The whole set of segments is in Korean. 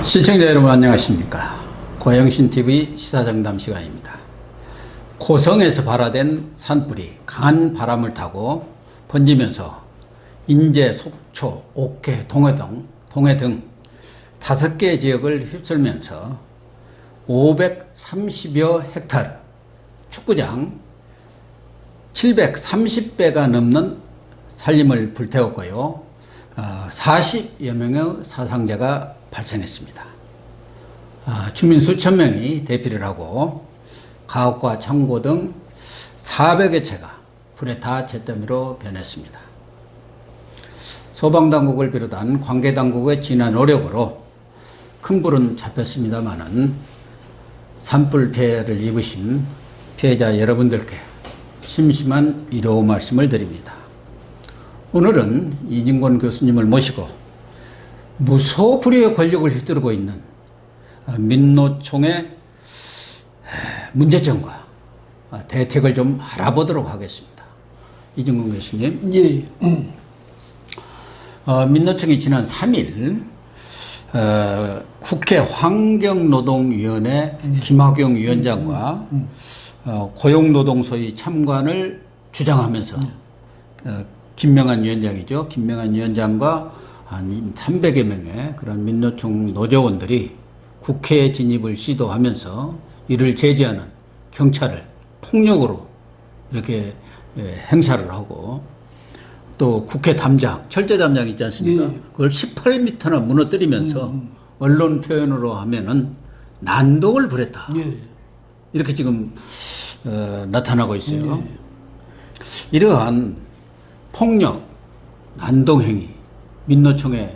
시청자 여러분 안녕하십니까. 고영신TV 시사정담 시간입니다. 고성에서 발화된 산불이 강한 바람을 타고 번지면서 인제, 속초, 옥회, 동해 등 5개 지역을 휩쓸면서 530여 헥타르, 축구장 730배가 넘는 산림을 불태웠고요. 40여 명의 사상자가 발생했습니다. 주민 수천 명이 대피를 하고 가옥과 창고 등 400여 채가 불에 다 잿더미로 변했습니다. 소방당국을 비롯한 관계당국의 진한 노력으로 큰 불은 잡혔습니다마는 산불 피해를 입으신 피해자 여러분들께 심심한 위로 말씀을 드립니다. 오늘은 이진권 교수님을 모시고 무소불위의 권력을 휘두르고 있는 민노총의 문제점과 대책을 좀 알아보도록 하겠습니다. 이진권 교수님. 예. 민노총이 지난 3일 국회 환경노동위원회 김학용 위원장과 고용노동소위 참관을 주장하면서 김명한 위원장이죠. 김명한 위원장과 한 300여 명의 그런 민노총 노조원들이 국회에 진입을 시도하면서 이를 제지하는 경찰을 폭력으로 이렇게 행사를 하고 또 국회 담장, 철제 담장 있지 않습니까? 예. 그걸 18m나 무너뜨리면서 언론 표현으로 하면은 난동을 부렸다. 예. 이렇게 지금 나타나고 있어요. 예. 이러한 폭력, 난동행위, 민노총의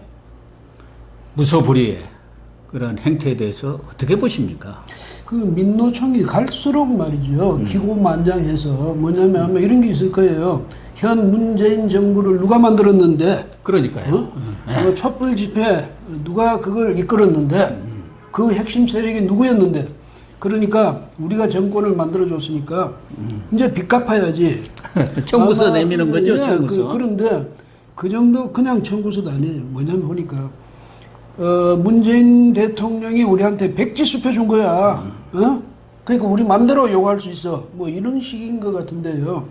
무소불위의 그런 행태에 대해서 어떻게 보십니까? 그 민노총이 갈수록 말이죠. 기고만장해서 뭐냐면 아마 이런 게 있을 거예요. 현 문재인 정부를 누가 만들었는데, 그러니까요. 그 촛불 집회 누가 그걸 이끌었는데, 그 핵심 세력이 누구였는데, 그러니까 우리가 정권을 만들어줬으니까 이제 빚 갚아야지. 청구서 내미는 거죠, 예, 청구서. 그런데 그 정도 그냥 청구서도 아니에요. 뭐냐면 보니까 문재인 대통령이 우리한테 백지수표 준 거야. 그러니까 우리 맘대로 요구할 수 있어. 뭐 이런 식인 것 같은데요.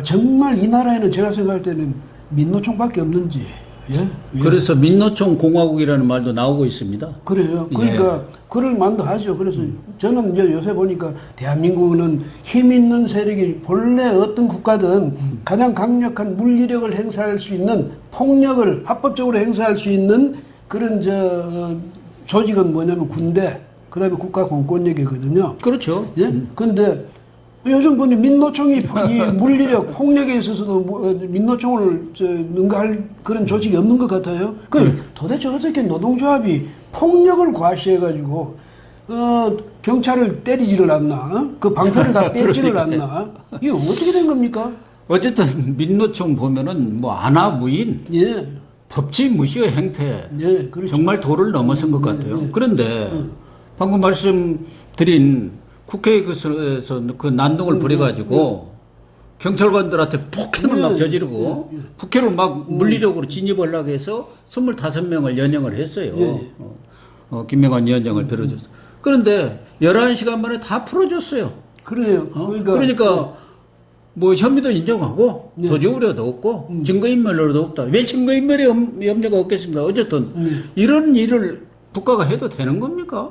정말 이 나라에는 제가 생각할 때는 민노총밖에 없는지. 예? 그래서 민노총 공화국이라는 말도 나오고 있습니다. 그래요. 그러니까 그럴 만도 하죠. 그래서 저는 이제 요새 보니까 대한민국은 힘 있는 세력이 본래 어떤 국가든 가장 강력한 물리력을 행사할 수 있는 폭력을 합법적으로 행사할 수 있는 그런 조직은 뭐냐면 군대, 그다음에 국가 공권력이거든요. 그렇죠. 예? 근데 요즘 보니 민노총이 이 물리력, 폭력에 있어서도 민노총을 능가할 그런 조직이 없는 것 같아요. 도대체 어떻게 노동조합이 폭력을 과시해가지고 경찰을 때리지를 않나? 그 방패를 다 떼지를 않나? 이게 어떻게 된 겁니까? 어쨌든 민노총 보면은 뭐 안하무인, 예. 법치 무시의 행태, 예, 그렇죠. 정말 도를 넘어선 것 같아요. 그런데 방금 말씀드린 국회에서 그 난동을 부려가지고 경찰관들한테 폭행을 막 저지르고 국회로 막 물리력으로 진입하려고 해서 25명을 연행을 했어요. 김명한 위원장을 비롯해서. 그런데 11시간 만에 다 풀어줬어요. 그래요. 그러니까 뭐 혐의도 인정하고 도주 우려도 없고 증거인멸로도 없다. 왜 증거인멸의 염려가 없겠습니까? 어쨌든 이런 일을 국가가 해도 되는 겁니까?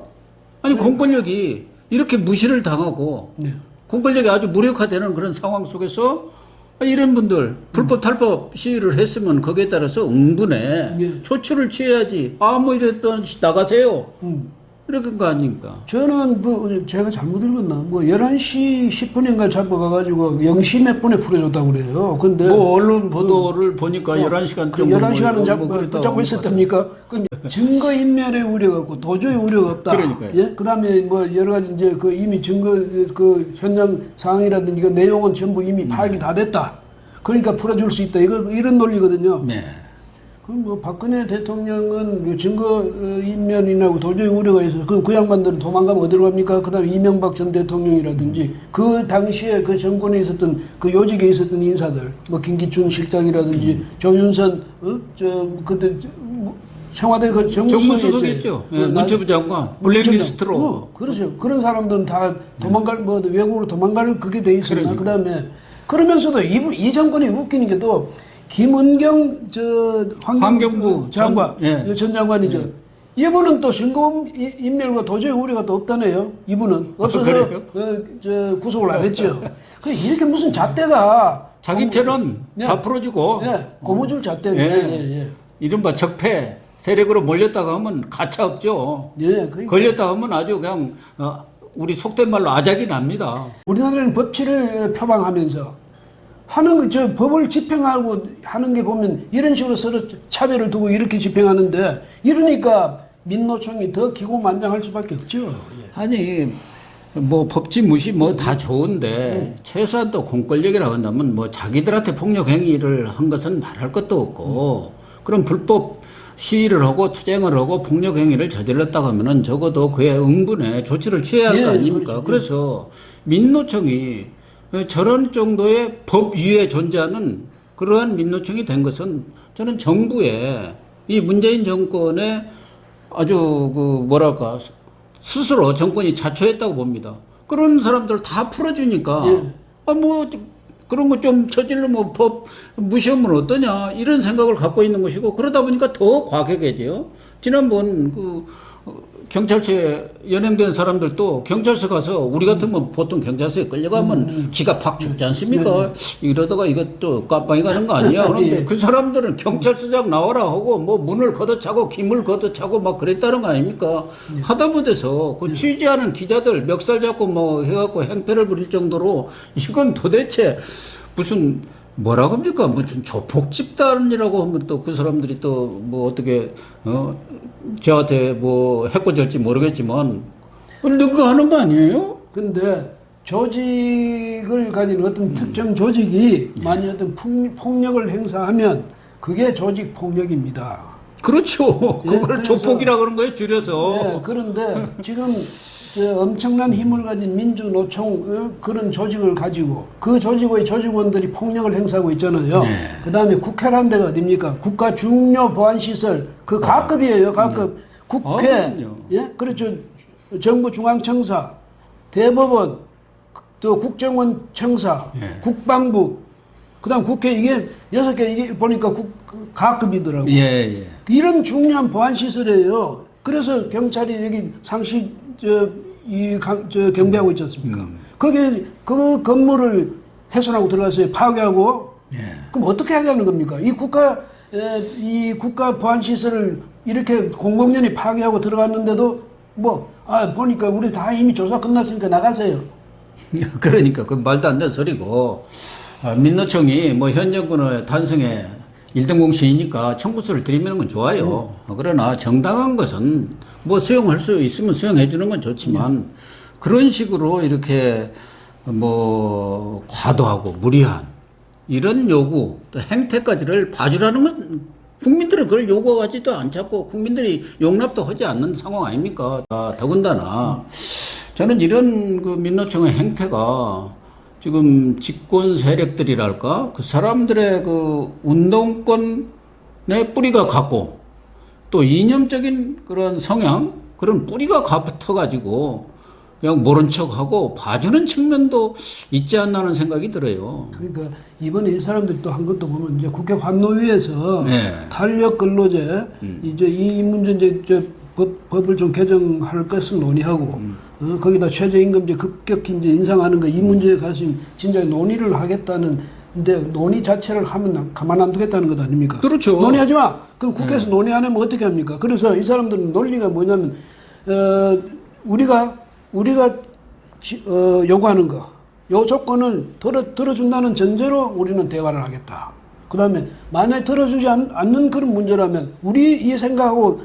아니 공권력이 이렇게 무시를 당하고 공권력이 아주 무력화되는 그런 상황 속에서 이런 분들 불법 탈법 시위를 했으면 거기에 따라서 응분에 조치를 취해야지. 뭐 이랬던 나가세요. 이렇게 한 거 아닙니까? 저는 제가 잘못 읽었나? 11시 10분인가 잡아가가지고 0시 몇 분에 풀어줬다고 그래요. 근데. 언론 보도를 보니까 11시간 그 11시간은 붙잡고 있었답니까? 증거인멸의 우려가 없고 도저히 우려가 없다. 그러니까요. 예? 그 다음에 여러 가지 이제 이미 증거, 현장 상황이라든지 그 내용은 전부 이미 파악이 다 됐다. 그러니까 풀어줄 수 있다. 이런 논리거든요. 네. 그럼 박근혜 대통령은 증거인멸이나 도저히 우려가 있어서 그럼 그 양반들은 도망가면 어디로 갑니까? 그 다음에 이명박 전 대통령이라든지 그 당시에 그 정권에 있었던 그 요직에 있었던 인사들 김기춘 실장이라든지 조윤선 그때 청와대 그 정무수석이었죠. 예, 문체부 장관 블랙리스트로. 그렇죠. 그런 사람들은 다 도망갈 뭐 외국으로 도망갈 그게 돼 있었나. 그다음에 그러면서도 이 정권이 웃기는 게 또 김은경 환경부 장관 전 장관이죠. 이분은 또 신공 인멸과 도저히 우려가 또 없다네요. 이분은 없어서 구속을 안 했죠. 이렇게 무슨 잣대가 자기 편은 다 풀어주고 고무줄 잣대네. 이른바 적폐 세력으로 몰렸다가 하면 가차 없죠. 그러니까. 걸렸다 하면 아주 그냥 우리 속된 말로 아작이 납니다. 우리나라는 법치를 표방하면서 하는 법을 집행하고 하는 게 보면 이런 식으로 서로 차별을 두고 이렇게 집행하는데 이러니까 민노총이 더 기고만장할 수밖에 없죠. 아니 뭐 법치 무시 뭐 다 좋은데 최소한 또 공권력이라고 한다면 뭐 자기들한테 폭력 행위를 한 것은 말할 것도 없고 그럼 불법 시위를 하고 투쟁을 하고 폭력 행위를 저질렀다고 하면은 적어도 그에 응분에 조치를 취해야 할 거 아닙니까? 그래서 민노총이 저런 정도의 법 위에 존재하는 그러한 민노총이 된 것은 저는 정부의 이 문재인 정권의 아주 뭐랄까 스스로 정권이 자초했다고 봅니다. 그런 사람들 다 풀어주니까 뭐 그런 거 좀 저질러면 법 무시하면 어떠냐 이런 생각을 갖고 있는 것이고 그러다 보니까 더 과격해져요. 지난번 경찰서에 연행된 사람들도 경찰서 가서 우리 같으면 보통 경찰서에 끌려가면 기가 팍 죽지 않습니까? 이러다가 이것도 깜빵이 가는 거 아니야? 그런데 그 사람들은 경찰서장 나와라 하고 뭐 문을 걷어차고 김을 걷어차고 막 그랬다는 거 아닙니까? 하다못해서 그 취재하는 기자들 멱살 잡고 뭐 해갖고 행패를 부릴 정도로 이건 도대체 무슨 뭐라고 합니까? 무슨 조폭 집단이라고 하면 또 그 사람들이 또 뭐 어떻게 저한테 뭐 해코질지 모르겠지만 능가하는 거 아니에요? 근데 조직을 가진 어떤 특정 조직이 만약 어떤 폭력을 행사하면 그게 조직 폭력입니다. 그렇죠. 그걸 조폭이라 그런 거예요, 줄여서. 그런데 지금 엄청난 힘을 가진 민주노총 그런 조직을 가지고 그 조직의 조직원들이 폭력을 행사하고 있잖아요. 그 다음에 국회라는 데가 어딥니까? 국가 중요 보안시설 그 가급이에요. 가급. 국회, 그렇죠. 정부 중앙청사, 대법원, 또 국정원 청사, 국방부, 그 다음 국회 이게 6개 이게 보니까 가급이더라고요. 이런 중요한 보안시설이에요. 그래서 경찰이 여기 상시 경비하고 있지 않습니까? 거기에 그 건물을 훼손하고 들어가서 파괴하고 그럼 어떻게 하자는 겁니까? 이 국가 보안 시설을 이렇게 공공연히 파괴하고 들어갔는데도 보니까 우리 다 이미 조사 끝났으니까 나가세요. 그러니까 그 말도 안 되는 소리고 민노총이 뭐 현 정권의 탄생에 1등 공신이니까 청구서를 들이미는 건 좋아요. 그러나 정당한 것은 뭐 수용할 수 있으면 수용해 주는 건 좋지만 그런 식으로 이렇게 뭐 과도하고 무리한 이런 요구 또 행태까지를 봐주라는 건 국민들은 그걸 요구하지도 않고 국민들이 용납도 하지 않는 상황 아닙니까? 더군다나 저는 이런 그 민노총의 행태가 지금 집권 세력들이랄까 그 사람들의 그 운동권의 뿌리가 같고 또 이념적인 그런 성향 그런 뿌리가 같아가지고 그냥 모른 척하고 봐주는 측면도 있지 않나 하는 생각이 들어요. 그러니까 이번에 이 사람들이 또 한 것도 보면 이제 국회 환노위에서 탄력 근로제 이제 이 문제 이제 법을 좀 개정할 것을 논의하고 거기다 최저임금제 급격히 이제 인상하는 거 이 문제에 가서 진짜 논의를 하겠다는 근데 논의 자체를 하면 가만 안 두겠다는 것 아닙니까? 그렇죠. 논의하지 마. 그럼 국회에서 논의 안 하면 어떻게 합니까? 그래서 이 사람들은 논리가 뭐냐면 우리가 요구하는 거, 요 조건을 들어준다는 전제로 우리는 대화를 하겠다. 그 다음에 만약에 들어주지 않는 그런 문제라면 우리 이 생각하고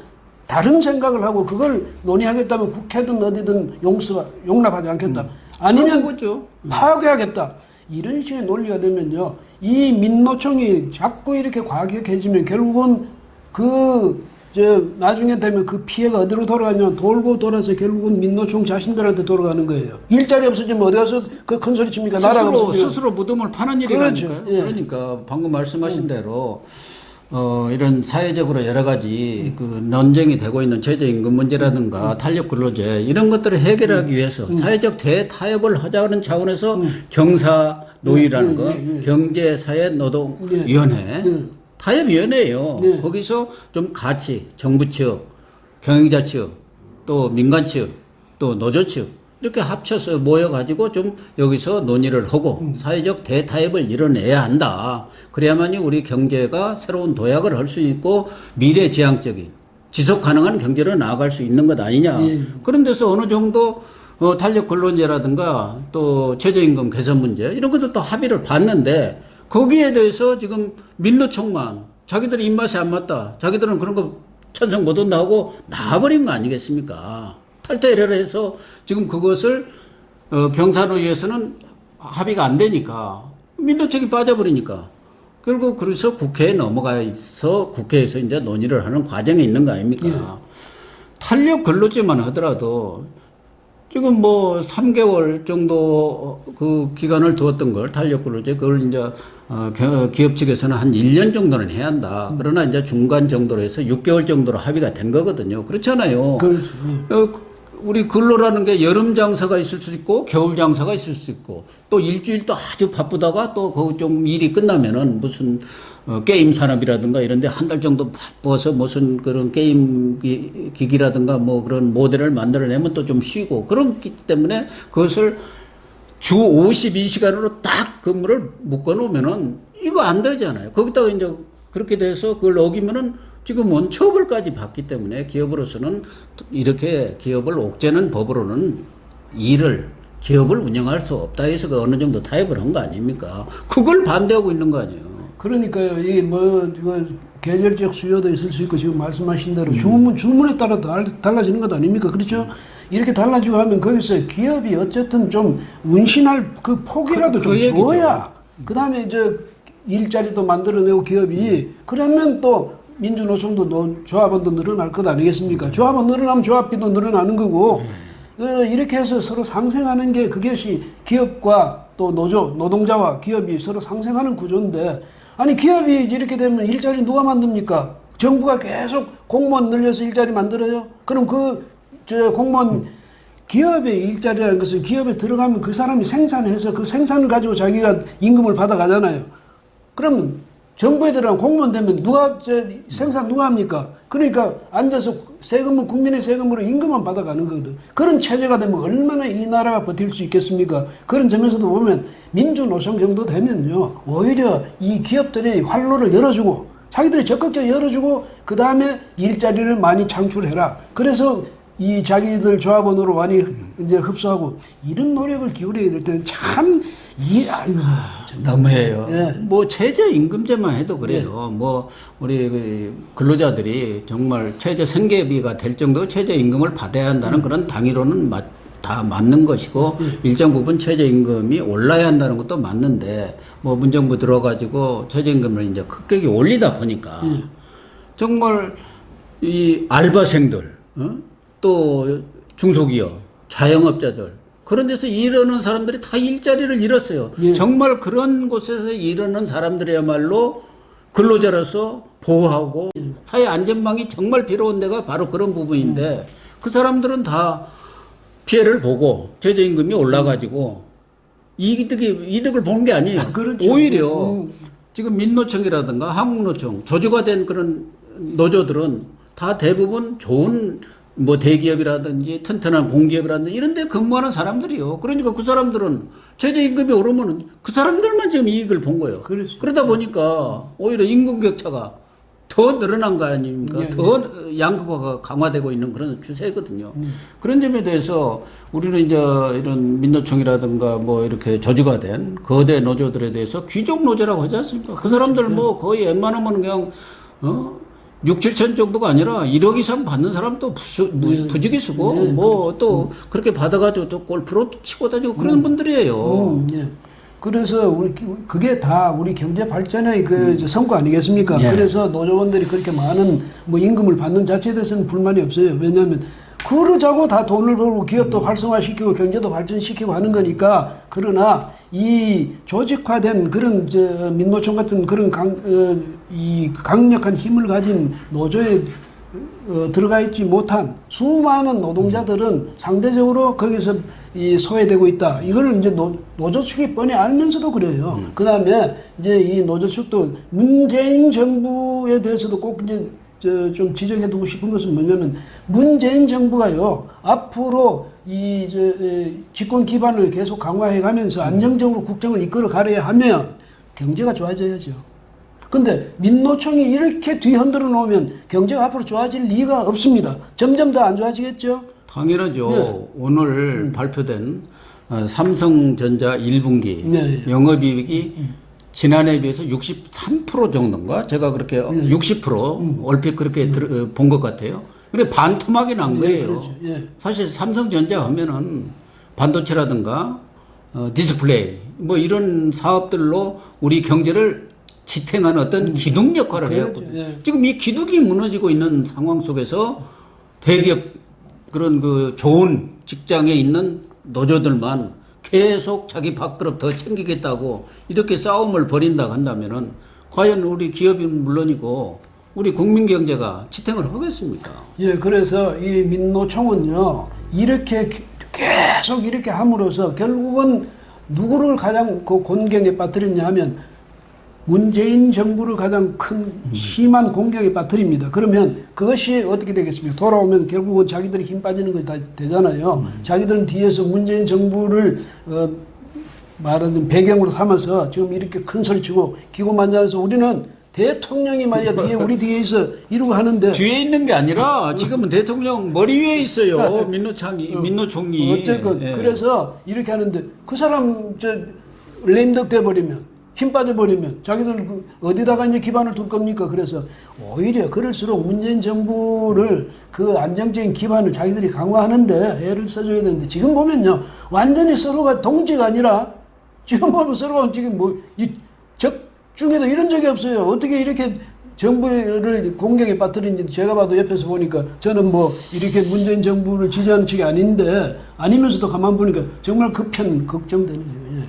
다른 생각을 하고 그걸 논의하겠다면 국회든 어디든 용납하지 않겠다. 아니면 파괴하겠다. 이런 식의 논리가 되면요. 이 민노총이 자꾸 이렇게 과격해지면 결국은 나중에 되면 그 피해가 어디로 돌아가냐면 돌고 돌아서 결국은 민노총 자신들한테 돌아가는 거예요. 일자리 없어지면 어디 가서 그 큰 소리 칩니까? 나라가 스스로 무덤을 파는 일이라니까요. 그러니까 방금 말씀하신 대로 이런 사회적으로 여러 가지 그 논쟁이 되고 있는 최저임금 문제라든가 탄력 근로제 이런 것들을 해결하기 위해서 사회적 대타협을 하자는 차원에서 경사노위라는 거, 경제사회노동위원회, 타협위원회예요. 거기서 좀 같이 정부 측, 경영자 측, 또 민간 측, 또 노조 측 이렇게 합쳐서 모여가지고 좀 여기서 논의를 하고 사회적 대타협을 이뤄내야 한다. 그래야만이 우리 경제가 새로운 도약을 할 수 있고 미래지향적인 지속 가능한 경제로 나아갈 수 있는 것 아니냐. 그런 데서 어느 정도 탄력 근로제라든가 또 최저임금 개선 문제 이런 것들도 합의를 봤는데 거기에 대해서 지금 민노총만 자기들이 입맛에 안 맞다. 자기들은 그런 거 찬성 못 한다 하고 나와버린 거 아니겠습니까? 탈퇴를 해서 지금 그것을 경사노위에서는 합의가 안 되니까 민노총이 빠져버리니까 결국 그래서 국회에 넘어가서 국회에서 이제 논의를 하는 과정에 있는 거 아닙니까? 탄력 근로제만 하더라도 지금 뭐 3개월 정도 그 기간을 두었던 걸 탄력 근로제 그걸 이제 기업 측에서는 한 1년 정도는 해야 한다. 그러나 이제 중간 정도로 해서 6개월 정도로 합의가 된 거거든요. 그렇잖아요. 그렇죠. 우리 근로라는 게 여름 장사가 있을 수 있고 겨울 장사가 있을 수 있고 또 일주일 또 아주 바쁘다가 또 그 좀 일이 끝나면은 무슨 게임 산업이라든가 이런데 한 달 정도 바빠서 무슨 그런 게임 기기라든가 뭐 그런 모델을 만들어내면 또 좀 쉬고 그렇기 때문에 그것을 주 52시간으로 딱 근무를 묶어 놓으면은 이거 안 되잖아요. 거기다가 이제 그렇게 돼서 그걸 어기면은 지금은 처벌까지 받기 때문에 기업으로서는 이렇게 기업을 옥죄는 법으로는 기업을 운영할 수 없다 해서 그 어느 정도 타협을 한 거 아닙니까? 그걸 반대하고 있는 거 아니에요. 그러니까요. 이게 이거 계절적 수요도 있을 수 있고 지금 말씀하신 대로 주문에 따라 달라지는 것 아닙니까? 그렇죠? 이렇게 달라지고 하면 거기서 기업이 어쨌든 좀 운신할 그 폭이라도 좀 줘야 그 다음에 이제 일자리도 만들어내고 기업이 그러면 또 민주노총도 조합원도 늘어날 것 아니겠습니까? 조합원 늘어나면 조합비도 늘어나는 거고 이렇게 해서 서로 상생하는 게 그것이 기업과 또 노동자와 기업이 서로 상생하는 구조인데 아니 기업이 이렇게 되면 일자리 누가 만듭니까? 정부가 계속 공무원 늘려서 일자리 만들어요? 그럼 공무원 기업의 일자리라는 것은 기업에 들어가면 그 사람이 생산해서 그 생산을 가지고 자기가 임금을 받아가잖아요. 그러면 정부에 들어간 공무원 되면 생산 누가 합니까? 그러니까 앉아서 세금은 국민의 세금으로 임금만 받아가는 거거든. 그런 체제가 되면 얼마나 이 나라가 버틸 수 있겠습니까? 그런 점에서도 보면 민주노총 정도 되면요. 오히려 이 기업들이 활로를 열어주고 자기들이 적극적으로 열어주고 그 다음에 일자리를 많이 창출해라. 그래서 이 자기들 조합원으로 많이 이제 흡수하고 이런 노력을 기울여야 될 때는 너무해요. 예. 뭐 최저임금제만 해도 그래요. 뭐 우리 그 근로자들이 정말 최저 생계비가 될 정도 최저임금을 받아야 한다는 그런 당위로는 다 맞는 것이고 일정 부분 최저임금이 올라야 한다는 것도 맞는데 뭐 문정부 들어가지고 최저임금을 이제 급격히 올리다 보니까 정말 이 알바생들 또 중소기업 자영업자들 그런 데서 일하는 사람들이 다 일자리를 잃었어요. 예. 정말 그런 곳에서 일하는 사람들이야말로 근로자로서 보호하고 사회 안전망이 정말 필요한 데가 바로 그런 부분인데 그 사람들은 다 피해를 보고 최저임금이 올라가지고 이득을 보는 게 아니에요. 그렇죠. 오히려 지금 민노총이라든가 한국노총 조직화 된 그런 노조들은 다 대부분 좋은 뭐 대기업이라든지 튼튼한 공기업이라든지 이런 데 근무하는 사람들이요. 그러니까 그 사람들은 최저임금이 오르면 그 사람들만 지금 이익을 본 거예요. 그렇죠. 그러다 보니까 오히려 임금 격차가 더 늘어난 거 아닙니까? 더 양극화가 강화되고 있는 그런 추세거든요. 그런 점에 대해서 우리는 이제 이런 민노총이라든가 뭐 이렇게 조직화된 거대 노조들에 대해서 귀족 노조라고 하지 않습니까? 그 사람들 뭐 거의 웬만하면 그냥 6, 7천 정도가 아니라 1억 이상 받는 사람도 부지기수고 뭐 또 그렇게 받아가지고 또 골프로 치고 다니고 그런 분들이에요. 그래서 그게 다 우리 경제 발전의 성과 아니겠습니까? 그래서 노조원들이 그렇게 많은 뭐 임금을 받는 자체에 대해서는 불만이 없어요. 왜냐하면 그러자고 다 돈을 벌고 기업도 활성화시키고 경제도 발전시키고 하는 거니까. 그러나 이 조직화된 그런 민노총 같은 그런 이 강력한 힘을 가진 노조에 들어가 있지 못한 수많은 노동자들은 상대적으로 거기서 이 소외되고 있다. 이거를 이제 노조 측이 뻔히 알면서도 그래요. 그 다음에 이제 이 노조 측도 문재인 정부에 대해서도 꼭 이제 좀 지적해두고 싶은 것은 뭐냐면 문재인 정부가요 앞으로 이 집권 기반을 계속 강화해가면서 안정적으로 국정을 이끌어 가려야 하면 경제가 좋아져야죠. 근데 민노총이 이렇게 뒤흔들어 놓으면 경제가 앞으로 좋아질 리가 없습니다. 점점 더 안 좋아지겠죠? 당연하죠. 네. 오늘 발표된 삼성전자 1분기 네. 영업이익이 지난해에 비해서 63% 정도인가? 제가 그렇게 60% 얼핏 그렇게 본 것 같아요. 그래 반토막이 난 거예요. 그렇죠. 예. 사실 삼성전자 하면은 반도체라든가 디스플레이 뭐 이런 사업들로 우리 경제를 지탱하는 어떤 기둥 역할을 그렇죠. 해왔거든요. 예. 지금 이 기둥이 무너지고 있는 상황 속에서 대기업 그런 그 좋은 직장에 있는 노조들만 계속 자기 밥그릇 더 챙기겠다고 이렇게 싸움을 벌인다고 한다면은 과연 우리 기업은 물론이고 우리 국민 경제가 지탱을 하겠습니까? 예, 그래서 이 민노총은요, 이렇게 계속 이렇게 함으로써 결국은 누구를 가장 그 곤경에 빠뜨렸냐 하면 문재인 정부를 가장 큰 심한 공격에 빠뜨립니다. 그러면 그것이 어떻게 되겠습니까? 돌아오면 결국은 자기들이 힘 빠지는 것이 다 되잖아요. 자기들은 뒤에서 문재인 정부를 말하는 배경으로 삼아서 지금 이렇게 큰 소리치고 기고만장해서 우리는 대통령이 말이야 뒤에 우리 뒤에 있어 이러고 하는데 뒤에 있는 게 아니라 지금은 대통령 머리 위에 있어요. 민노총이. 어쨌든 예. 그래서 이렇게 하는데 그 사람 램덕 돼버리면 힘 빠져버리면 자기들 어디다가 이제 기반을 둘 겁니까? 그래서 오히려 그럴수록 문재인 정부를 그 안정적인 기반을 자기들이 강화하는데 애를 써줘야 되는데 지금 보면요 완전히 서로가 동지가 아니라 지금 보면 서로가 지금 적 중에도 이런 적이 없어요. 어떻게 이렇게 정부를 공격에 빠뜨린지 제가 봐도 옆에서 보니까 저는 뭐 이렇게 문재인 정부를 지지하는 측이 아닌데 아니면서도 가만 보니까 정말 그 편 걱정되는 거예요. 예.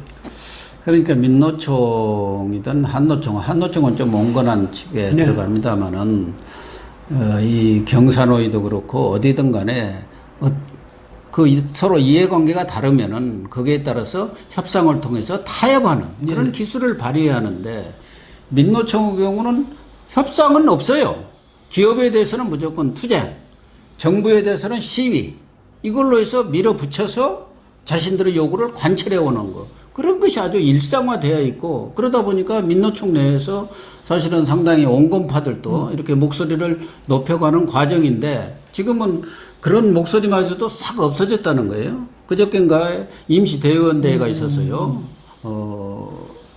그러니까 민노총이든 한노총은 좀 온건한 측에 네. 들어갑니다만은 이 경사노이도 그렇고 어디든 간에 서로 이해관계가 다르면은 거기에 따라서 협상을 통해서 타협하는 그런 기술을 발휘해야 하는데 민노총의 경우는 협상은 없어요. 기업에 대해서는 무조건 투쟁, 정부에 대해서는 시위 이걸로 해서 밀어붙여서 자신들의 요구를 관철해 오는 거. 그런 것이 아주 일상화되어 있고 그러다 보니까 민노총 내에서 사실은 상당히 온건파들도 이렇게 목소리를 높여가는 과정인데 지금은 그런 목소리마저도 싹 없어졌다는 거예요. 그저께인가 임시 대의원대회가 있었어요.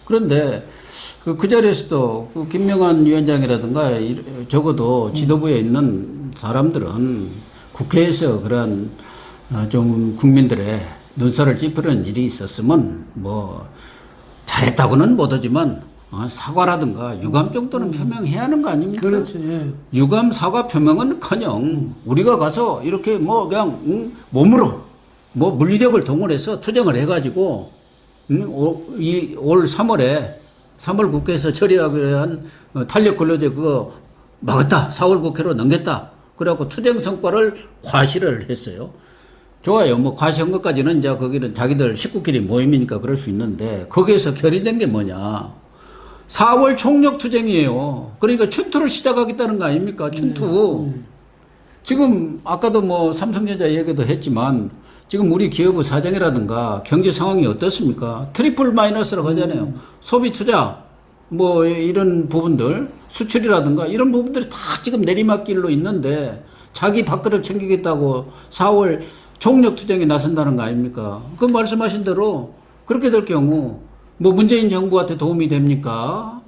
그런데 그 자리에서도 그 김명환 위원장이라든가 적어도 지도부에 있는 사람들은 국회에서 그런 좀 국민들의 눈살을 찌푸리는 일이 있었으면 뭐 잘했다고는 못하지만 사과라든가 유감 정도는 표명해야 하는 거 아닙니까? 그렇죠. 예. 유감 사과 표명은커녕 우리가 가서 이렇게 뭐 그냥 몸으로 뭐 물리력을 동원해서 투쟁을 해가지고 올 3월 국회에서 처리하기로 한 탄력 근로제 그거 막았다. 4월 국회로 넘겼다. 그래갖고 투쟁 성과를 과시를 했어요. 좋아요. 뭐 과시한 것까지는 이제 거기는 자기들 식구끼리 모임이니까 그럴 수 있는데 거기에서 결의된 게 뭐냐. 4월 총력 투쟁이에요. 그러니까 춘투를 시작하겠다는 거 아닙니까? 춘투. 지금 아까도 뭐 삼성전자 얘기도 했지만 지금 우리 기업의 사정이라든가 경제 상황이 어떻습니까? 트리플 마이너스라고 하잖아요. 소비 투자 뭐 이런 부분들 수출이라든가 이런 부분들이 다 지금 내리막길로 있는데 자기 밥그릇 챙기겠다고 4월 총력 투쟁에 나선다는 거 아닙니까? 그 말씀하신 대로 그렇게 될 경우 뭐 문재인 정부한테 도움이 됩니까?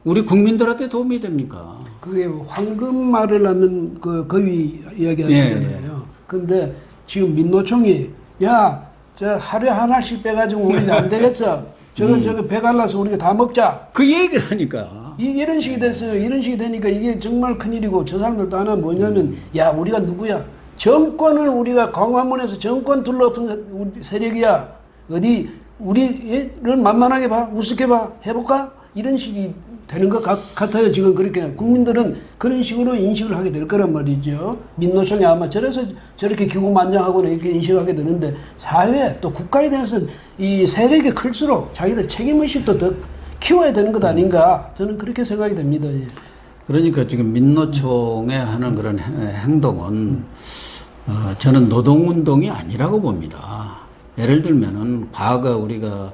우리 국민들한테 도움이 됩니까? 그게 황금말을 낳는 그 거위 이야기 하시잖아요. 근데 지금 민노총이 저 하루에 하나씩 빼가지고 우리 안 되겠어. 저거 배 갈라서 우리가 다 먹자. 그 얘기를 하니까. 이런 식이 됐어요. 이런 식이 되니까 이게 정말 큰일이고 저 사람들도 하나 뭐냐면 야 우리가 누구야? 정권을 우리가 광화문에서 정권 둘러엎은 세력이야. 어디 우리를 만만하게 봐, 우습게 봐, 해볼까? 이런 식이 되는 것 같아요. 지금 그렇게 국민들은 그런 식으로 인식을 하게 될 거란 말이죠. 민노총이 아마 저래서 저렇게 기고만장하고는 이렇게 인식하게 되는데 사회 또 국가에 대해서 이 세력이 클수록 자기들 책임의식도 더 키워야 되는 것 아닌가 저는 그렇게 생각이 됩니다. 예. 그러니까 지금 민노총에 하는 그런 행동은 저는 노동운동이 아니라고 봅니다. 예를 들면은 과거 우리가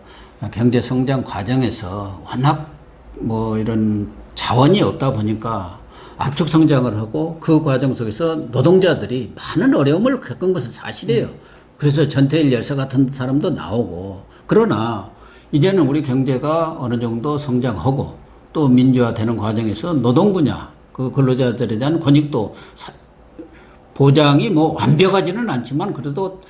경제 성장 과정에서 워낙 뭐 이런 자원이 없다 보니까 압축 성장을 하고 그 과정 속에서 노동자들이 많은 어려움을 겪은 것은 사실이에요. 그래서 전태일 열사 같은 사람도 나오고 그러나 이제는 우리 경제가 어느 정도 성장하고 또 민주화되는 과정에서 노동 분야 그 근로자들에 대한 권익도 보장이 뭐 완벽하지는 않지만 그래도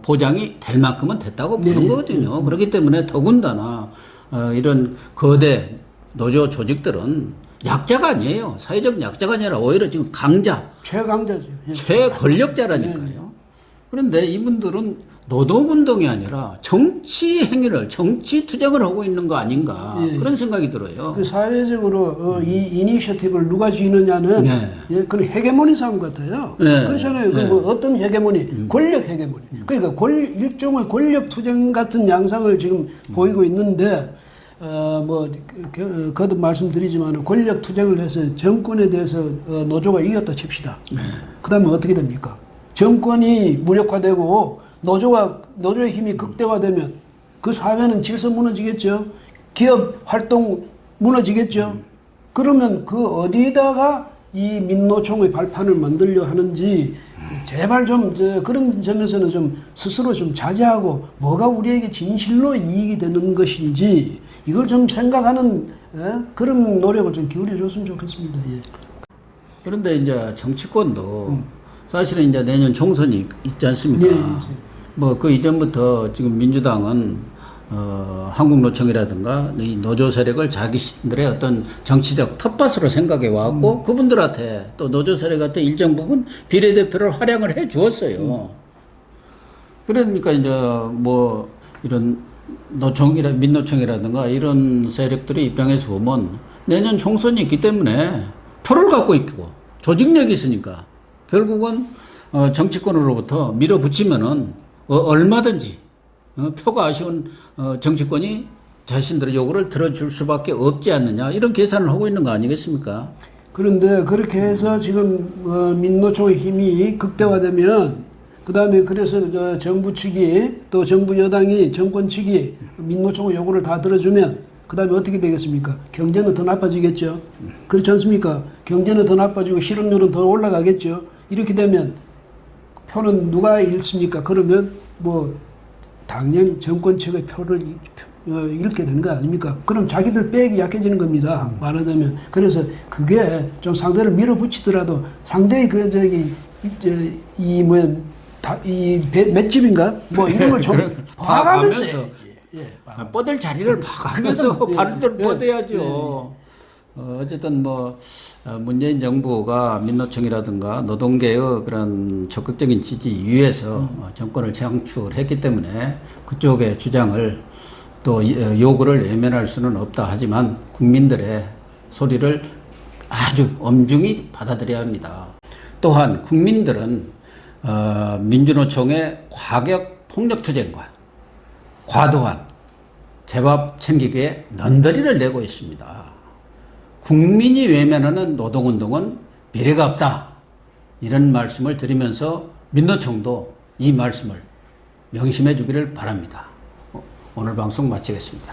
보장이 될 만큼은 됐다고 보는 거거든요. 그렇기 때문에 더군다나 이런 거대 노조 조직들은 약자가 아니에요. 사회적 약자가 아니라 오히려 지금 강자, 최강자죠. 예. 최권력자라니까요. 그런데 이분들은 노동운동이 아니라 정치 행위를, 정치 투쟁을 하고 있는 거 아닌가 그런 생각이 들어요. 그 사회적으로 이 이니셔티브를 누가 쥐느냐는 예, 그런 헤게모니 싸움 같아요. 그렇잖아요. 그 뭐 어떤 헤게모니, 권력 헤게모니. 그러니까 일종의 권력 투쟁 같은 양상을 지금 보이고 있는데 뭐 거듭 말씀드리지만 권력 투쟁을 해서 정권에 대해서 노조가 이겼다 칩시다. 그다음에 어떻게 됩니까? 정권이 무력화되고 노조의 힘이 극대화되면 그 사회는 질서 무너지겠죠. 기업 활동 무너지겠죠. 그러면 그 어디다가 이 민노총의 발판을 만들려 하는지 제발 좀 그런 점에서는 좀 스스로 좀 자제하고 뭐가 우리에게 진실로 이익이 되는 것인지 이걸 좀 생각하는 그런 노력을 좀 기울여 줬으면 좋겠습니다. 예. 그런데 이제 정치권도 사실은 이제 내년 총선이 있지 않습니까? 뭐 그 이전부터 지금 민주당은 한국노총이라든가 이 노조 세력을 자기들의 어떤 정치적 텃밭으로 생각해 왔고 그분들한테 또 노조 세력한테 일정 부분 비례대표를 활용을 해 주었어요. 그러니까 이제 뭐 이런 민노총이라든가 이런 세력들의 입장에서 보면 내년 총선이 있기 때문에 표를 갖고 있고 조직력이 있으니까 결국은 정치권으로부터 밀어붙이면은 얼마든지 표가 아쉬운 정치권이 자신들의 요구를 들어줄 수밖에 없지 않느냐 이런 계산을 하고 있는 거 아니겠습니까? 그런데 그렇게 해서 지금 민노총의 힘이 극대화되면 그다음에 그래서 정부 측이 또 정부 여당이 정권 측이 민노총의 요구를 다 들어주면 그다음에 어떻게 되겠습니까? 경제는 더 나빠지겠죠. 그렇지 않습니까? 경제는 더 나빠지고 실업률은 더 올라가겠죠. 이렇게 되면 표는 누가 잃습니까? 그러면 뭐 당연히 정권 측의 표를 잃게 되는 거 아닙니까? 그럼 자기들 백이 약해지는 겁니다. 말하자면. 그래서 그게 좀 상대를 밀어붙이더라도 상대의 이 맷집인가? 뭐 이런 걸 좀 봐가면서 해야지. 뻗을 자리를 봐가면서 발을 뻗어야죠. 어쨌든 뭐 문재인 정부가 민노총이라든가 노동계의 그런 적극적인 지지 위에서 정권을 창출을 했기 때문에 그쪽의 주장을 또 요구를 외면할 수는 없다 하지만 국민들의 소리를 아주 엄중히 받아들여야 합니다. 또한 국민들은 민주노총의 과격 폭력투쟁과 과도한 제밥 챙기기에 넌더리를 내고 있습니다. 국민이 외면하는 노동운동은 미래가 없다. 이런 말씀을 드리면서 민노총도 이 말씀을 명심해 주기를 바랍니다. 오늘 방송 마치겠습니다.